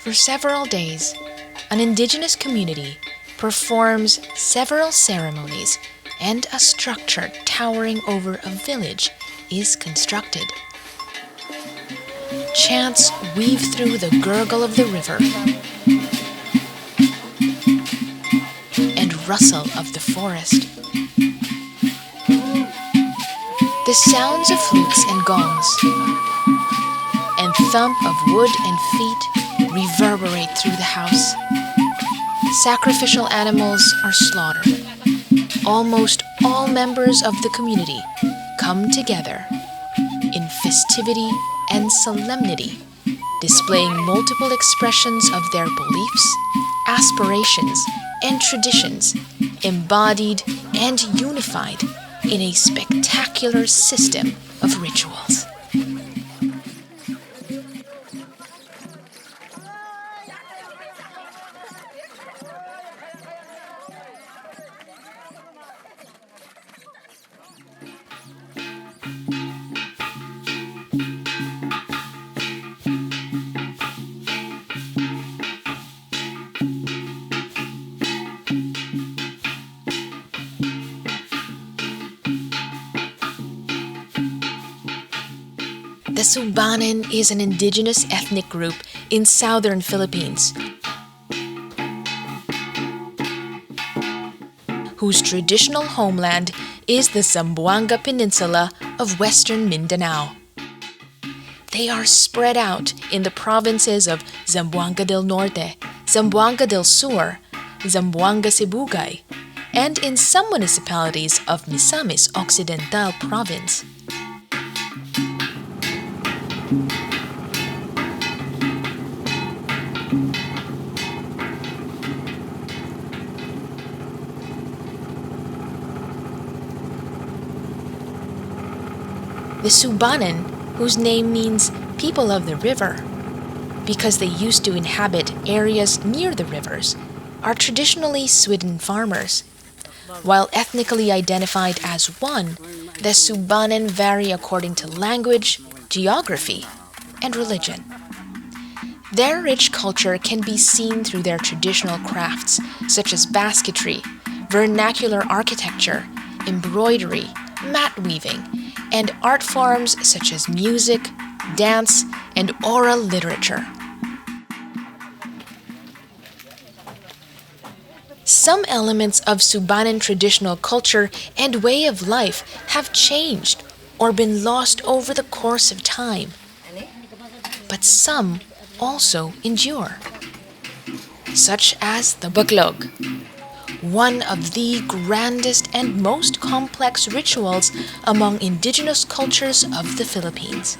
For several days, an indigenous community performs several ceremonies and a structure towering over a village is constructed. Chants weave through the gurgle of the river and rustle of the forest. The sounds of flutes and gongs and thump of wood and feet reverberate through the house. Sacrificial animals are slaughtered. Almost all members of the community come together in festivity and solemnity, displaying multiple expressions of their beliefs, aspirations, and traditions, embodied and unified in a spectacular system of rituals. The Subanen is an indigenous ethnic group in southern Philippines whose traditional homeland is the Zamboanga Peninsula of western Mindanao. They are spread out in the provinces of Zamboanga del Norte, Zamboanga del Sur, Zamboanga Sibugay, and in some municipalities of Misamis Occidental Province. The Subanen, whose name means people of the river, because they used to inhabit areas near the rivers, are traditionally Swidden farmers. While ethnically identified as one, the Subanen vary according to language, geography, and religion. Their rich culture can be seen through their traditional crafts, such as basketry, vernacular architecture, embroidery, mat weaving, and art forms such as music, dance, and oral literature. Some elements of Subanen traditional culture and way of life have changed or been lost over the course of time, but some also endure, such as the Buklog, one of the grandest and most complex rituals among indigenous cultures of the Philippines.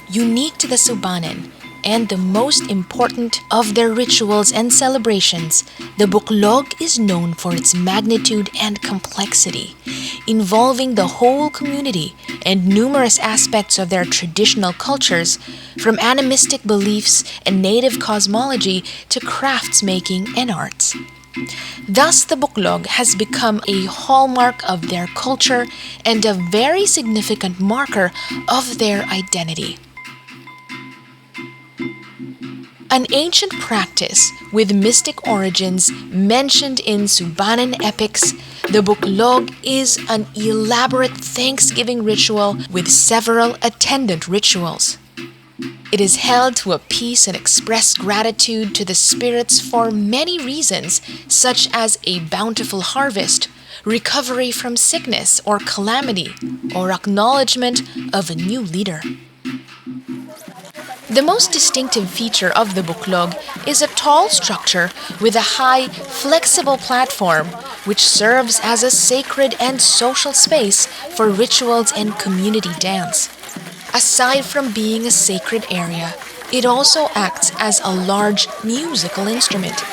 Unique to the Subanen, and the most important of their rituals and celebrations, the Buklog is known for its magnitude and complexity, involving the whole community and numerous aspects of their traditional cultures, from animistic beliefs and native cosmology to crafts making and arts. Thus, the Buklog has become a hallmark of their culture and a very significant marker of their identity. An ancient practice with mystic origins mentioned in Subanen epics, the Buklog is an elaborate Thanksgiving ritual with several attendant rituals. It is held to appease and express gratitude to the spirits for many reasons, such as a bountiful harvest, recovery from sickness or calamity, or acknowledgement of a new leader. The most distinctive feature of the Buklog is a tall structure with a high, flexible platform, which serves as a sacred and social space for rituals and community dance. Aside from being a sacred area, it also acts as a large musical instrument.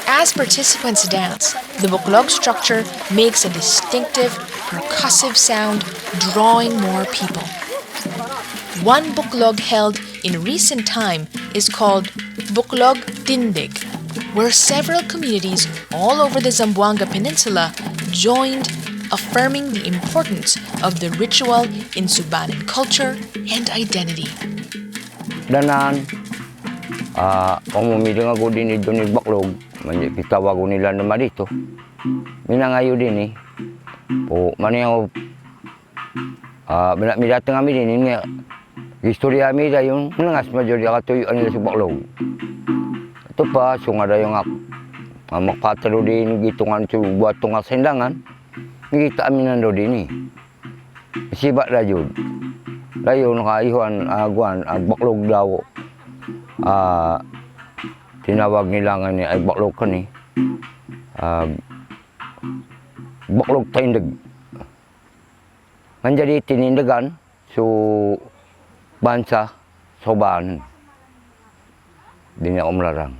As participants dance, the Buklog structure makes a distinctive, percussive sound, drawing more people. One Buklog held in recent time is called Buklog Tindig, where several communities all over the Zamboanga Peninsula joined, affirming the importance of the ritual in Subanen culture and identity. danan, umumidang ako din ito ni Buklog, kitawag ko nila naman dito. Minangayo din po, maniyaw, midatang kami din, nga, istorya kami da yung nangas majorya katuyuan nila sa Buklog. Ito pa, sungada yung makpatalo din, gitungan buat tunga sendangan, ngita kami nando din Sibak na yun. Layo nakaihuan, Buklog daw. Tinawag nila nga ay Buklog ka Buklog taindag. Manjadi tinindagan, so bansa, Subanen. Di niya umlarang.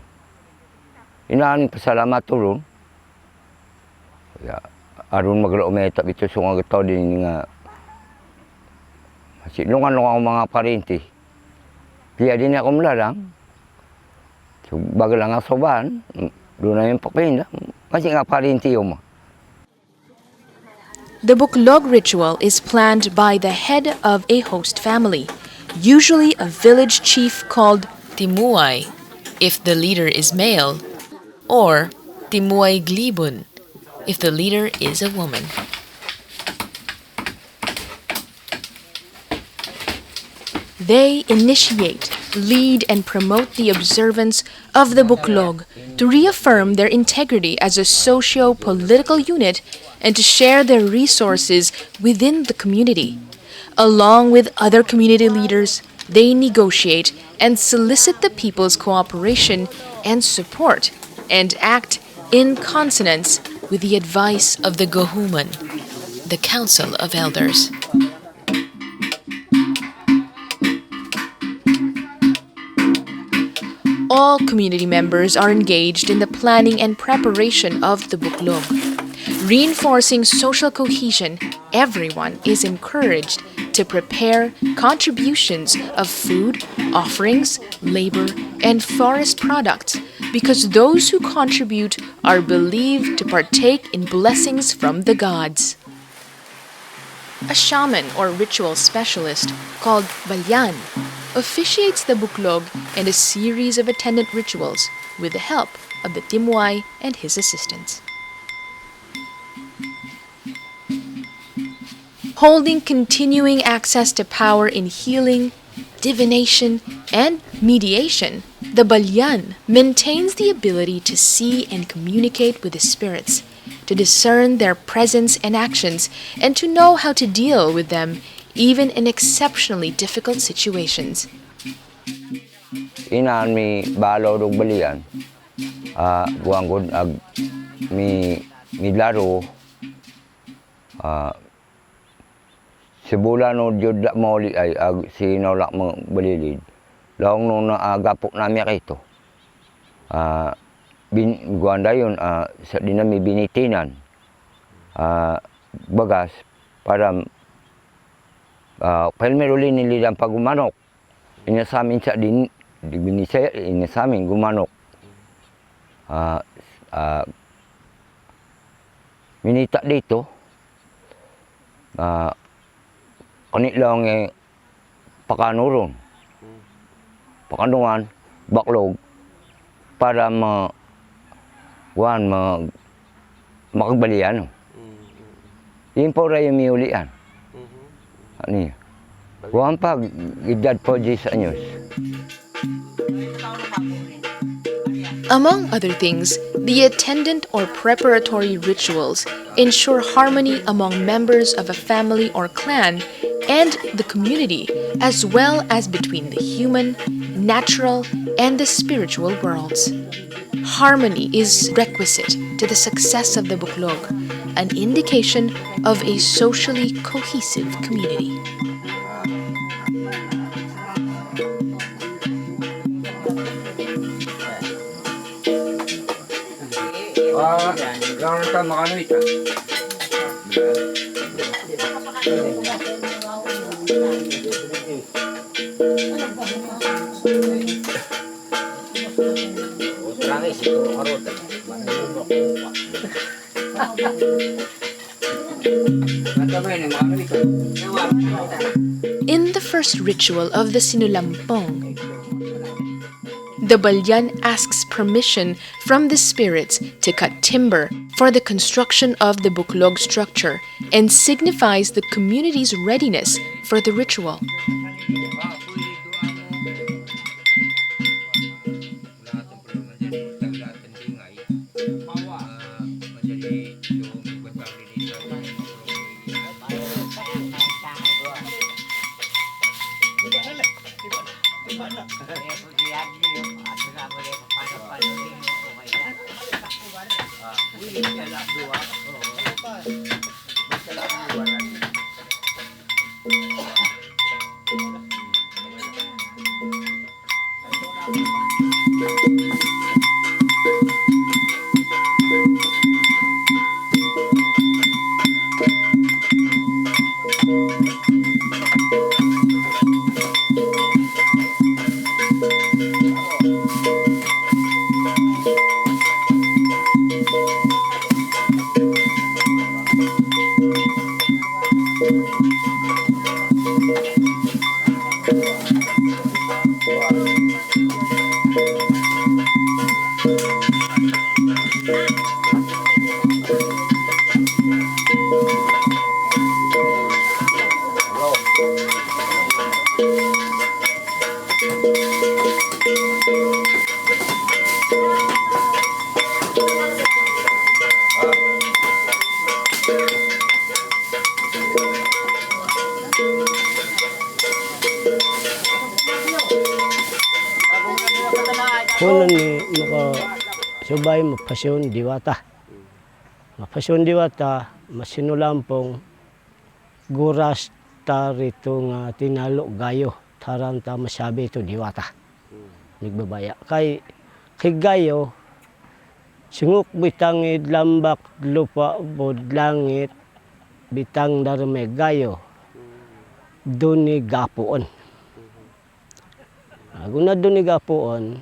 Inaan pasalamat tulong. Aron maglaumeta ito so nga gitaw din nga sinungan-lungan ang mga parinti. Kaya din ako umlarang. So bago lang ang Subanen, doon na yung papinda. Kasi nga parinti yung The Buklog ritual is planned by the head of a host family, usually a village chief called Timuay, if the leader is male, or Timuay Glibun, if the leader is a woman. They initiate, lead, and promote the observance of the Buklog to reaffirm their integrity as a socio-political unit and to share their resources within the community. Along with other community leaders, they negotiate and solicit the people's cooperation and support and act in consonance with the advice of the Gohuman, the Council of Elders. All community members are engaged in the planning and preparation of the Buklog. Reinforcing social cohesion, everyone is encouraged to prepare contributions of food, offerings, labor, and forest products because those who contribute are believed to partake in blessings from the gods. A shaman or ritual specialist called Balyan officiates the Buklog and a series of attendant rituals with the help of the Timuay and his assistants. Holding continuing access to power in healing, divination, and mediation, the Balyan maintains the ability to see and communicate with the spirits, to discern their presence and actions, and to know how to deal with them even in exceptionally difficult situations. Inaan mi balaw dog balian, guanggod ag mi laro, sebulan o jud lak mauli ay ag sinolak mo balilid. Laong nung naagapok nami ito. Guanda yun, sa dinami binitinan. Bagas, para palmeruli nililang pagumanok. Inasamin sa din, binisaya, inasamin gumanok. Minita dito, kanit lang pakanurong. Pakanungan, Buklog, para makagbalian. Yung po rin yung miulian. Ano yun? Huwag pag edad po 10 anyos. Among other things, the attendant or preparatory rituals ensure harmony among members of a family or clan and the community, as well as between the human, natural, and the spiritual worlds. Harmony is requisite to the success of the Buklog, an indication of a socially cohesive community. In the first ritual of the Sinulampong, the Balyan asks permission from the spirits to cut timber for the construction of the Buklog structure and signifies the community's readiness for the ritual. Kuno ni makasubay mapasyon diwata. Mapasyon diwata, masinulampong guras ta rito nga tinalo gayo. Taranta masabi ito diwata. Nagbabaya. Kay gayo, singuk bitangid lambak lupa bod langit, bitang darme gayo, doon ni gapuon. Kung na doon ni gapuon,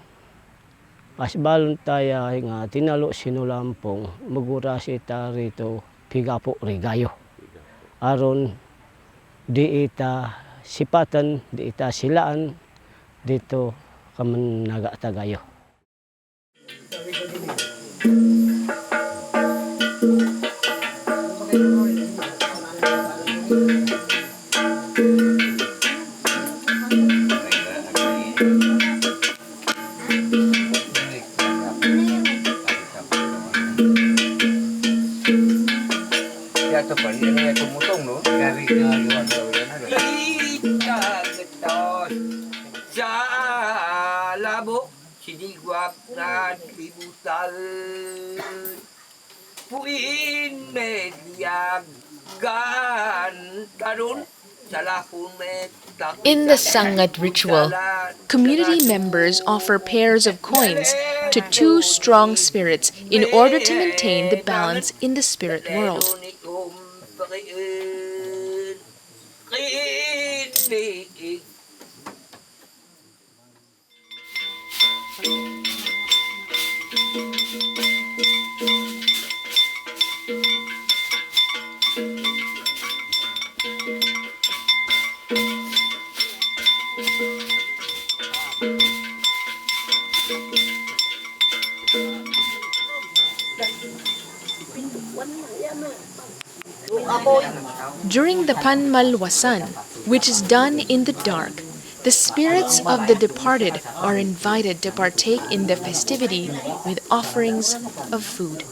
pasbalon tayo nga tinalo sinulampong magurasi ta rito pigapo rigayo. Aron di ita sipatan, di ita silaan dito kaman nagatagayo. In the Sangat ritual, community members offer pairs of coins to two strong spirits in order to maintain the balance in the spirit world. During the Panmalwasan, which is done in the dark, the spirits of the departed are invited to partake in the festivity with offerings of food.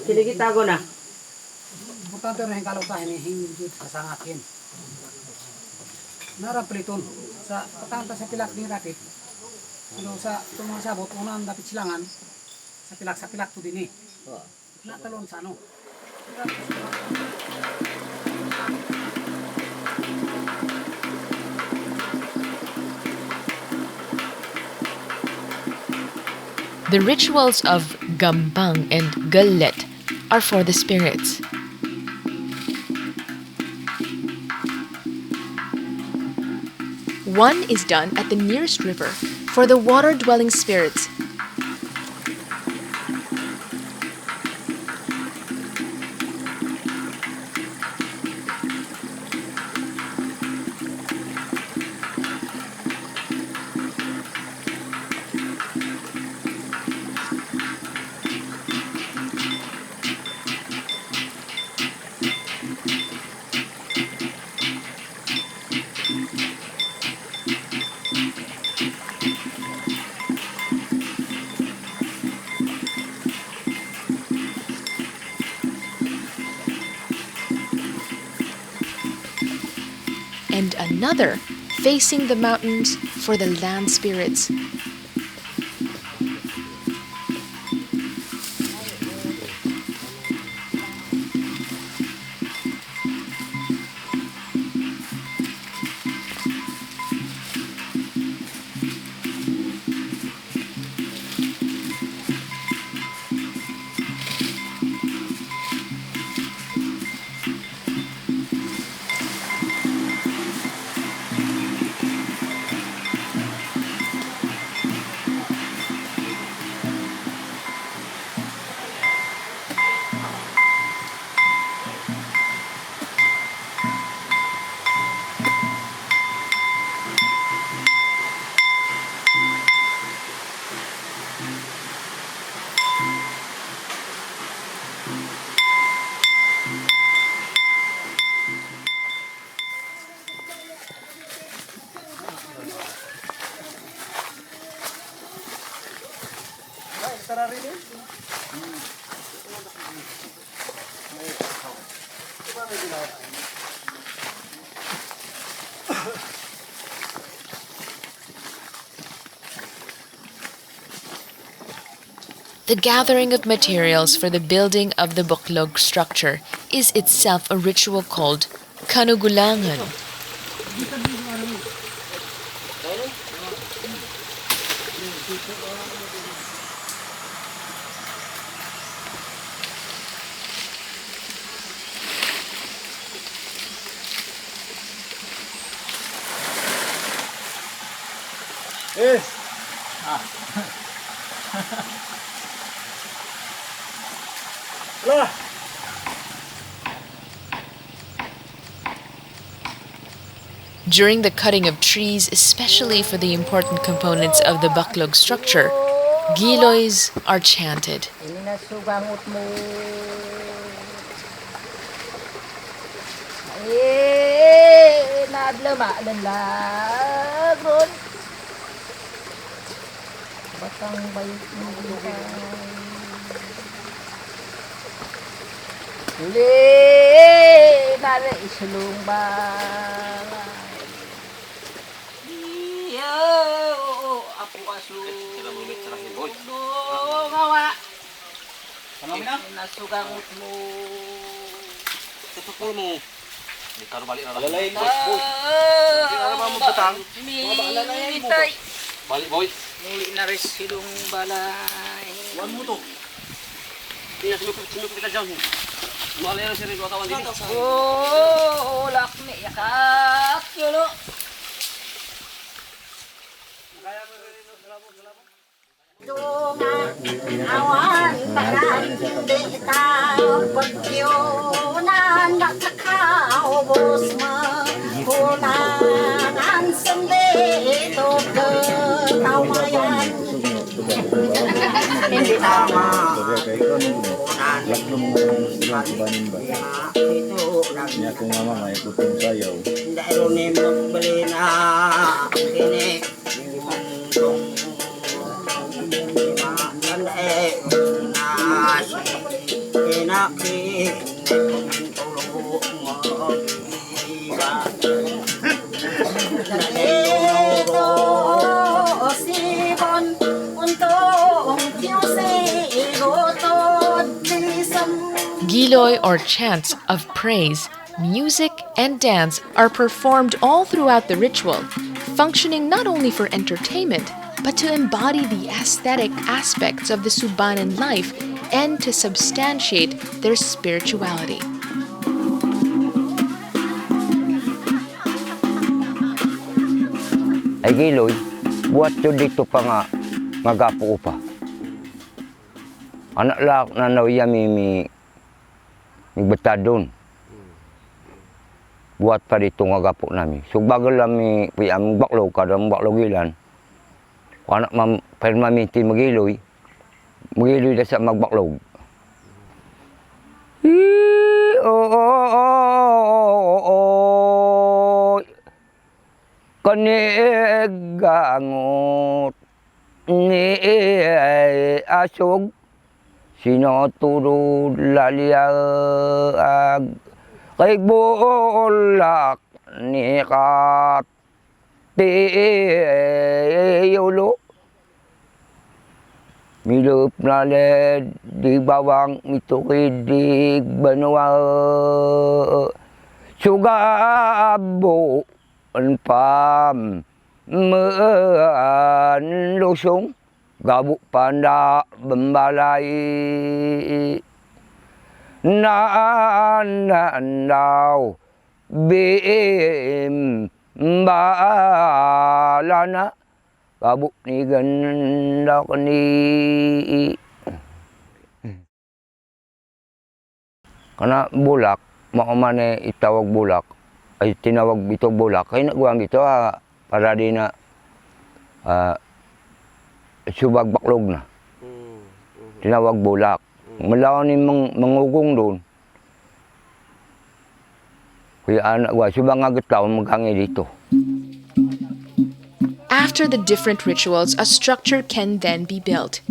Kilikitago na. Importante rin kalau tayo hingit sa akin. Nara pliton sa patanta sa pilak ni rakit. Pero sa tumasabot unang dapat silangan sa pilak to din eh. Natalon sa ano. The rituals of Gambang and Galet are for the spirits. One is done at the nearest river for the water-dwelling spirits. And another facing the mountains for the land spirits. The gathering of materials for the building of the Buklog structure is itself a ritual called kanugulangan. During the cutting of trees, especially for the important components of the Buklog structure, giloys are chanted. Balik boy. Muli na rin silong balay. Wan mo to. Tingnan sumipit kita dyan. Malay na siya rin katawan dito. Oh, lakmi yakat. Yulo. Awan tanan di ikaw pagkiyunan nakakaubos mo kulangan sandito ketawayan hindi tama Subanen ba? Niya kung mama may putong sayaw. dahil ni magbali na kinik mong Giloy, or chants of praise, music, and dance are performed all throughout the ritual, functioning not only for entertainment, but to embody the aesthetic aspects of the Subanen life and to substantiate their spirituality. ay giloy, buat to dito pa nga magapo pa. Anak lak na nauya mi betadon. Buat pa dito ngagapo nami. So bagal lami piyam Buklog kadang Buklogilan. Anak permamiti magiloy da sa magbaklog. Kanigangot ni asog sinoturo laliag kay bolak ni katiyolo milup na led di bawang mitukidig banwa sugabo pam menlusung gabuk panda bembalai nanandau bim balana gabuk ni gendak ni karena bulak mau mana itawag bulak ay tinawag ito bulak kay nagwang ito para di na subag Buklog na tinawag bulak malaw ni mangugong doon kaya anak gwa subang agataw maghangi dito. After the different rituals, a structure can then be built.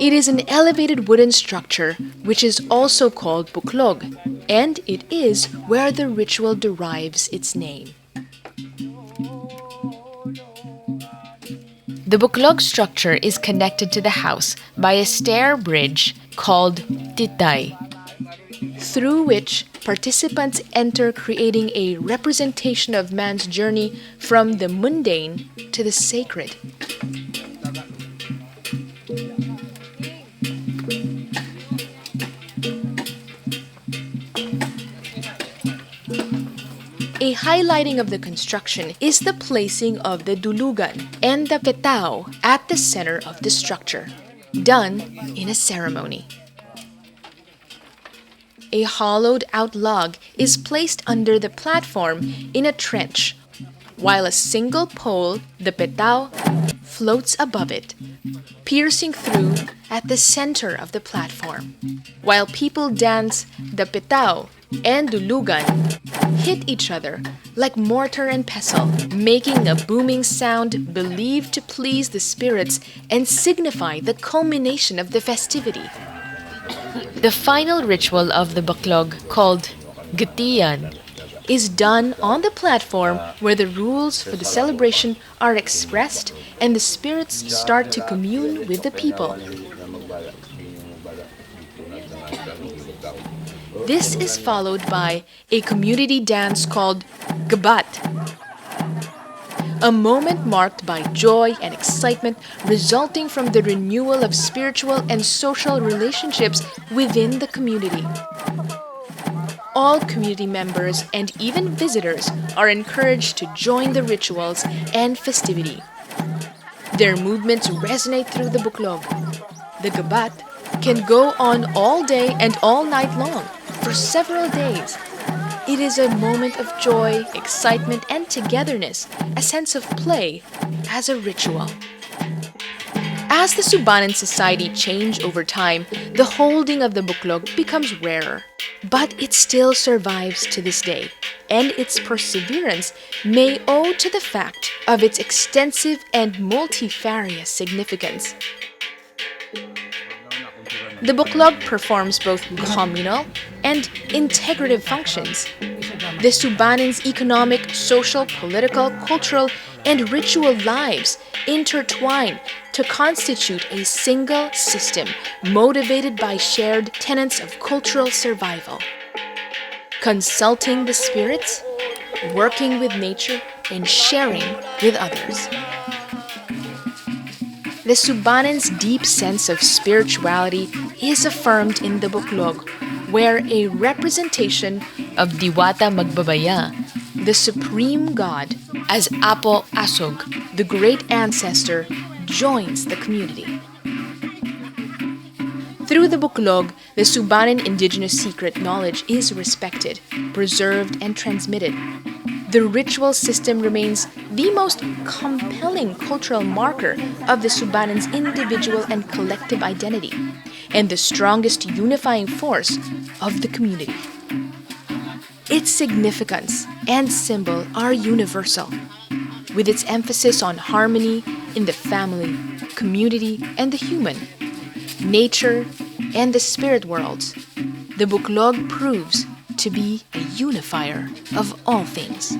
It is an elevated wooden structure, which is also called Buklog, and it is where the ritual derives its name. The Buklog structure is connected to the house by a stair bridge called Titay, through which participants enter, creating a representation of man's journey from the mundane to the sacred. A highlighting of the construction is the placing of the dulugan and the petao at the center of the structure, done in a ceremony. A hollowed-out log is placed under the platform in a trench, while a single pole, the petao, floats above it, piercing through at the center of the platform. While people dance, the petao and dulugan hit each other like mortar and pestle, making a booming sound believed to please the spirits and signify the culmination of the festivity. The final ritual of the Buklog, called Gatiyan, is done on the platform where the rules for the celebration are expressed and the spirits start to commune with the people. This is followed by a community dance called Gabat, a moment marked by joy and excitement resulting from the renewal of spiritual and social relationships within the community. All community members and even visitors are encouraged to join the rituals and festivity. Their movements resonate through the Buklog. The Gabat can go on all day and all night long for several days. It is a moment of joy, excitement, and togetherness, a sense of play as a ritual. As the Subanen society changed over time, the holding of the Buklog becomes rarer. But it still survives to this day, and its perseverance may owe to the fact of its extensive and multifarious significance. The Buklog performs both communal and integrative functions. The Subanen's economic, social, political, cultural, and ritual lives intertwine to constitute a single system motivated by shared tenets of cultural survival. Consulting the spirits, working with nature, and sharing with others. The Subanen's deep sense of spirituality is affirmed in the Buklog, where a representation of Diwata Magbabaya the supreme god, as Apo Asog, the great ancestor, joins the community. Through the Buklog, the Subanen indigenous secret knowledge is respected, preserved, and transmitted. The ritual system remains the most compelling cultural marker of the Subanen's individual and collective identity, and the strongest unifying force of the community. Its significance and symbol are universal, with its emphasis on harmony in the family, community, and the human, nature, and the spirit worlds. The Buklog proves to be a unifier of all things.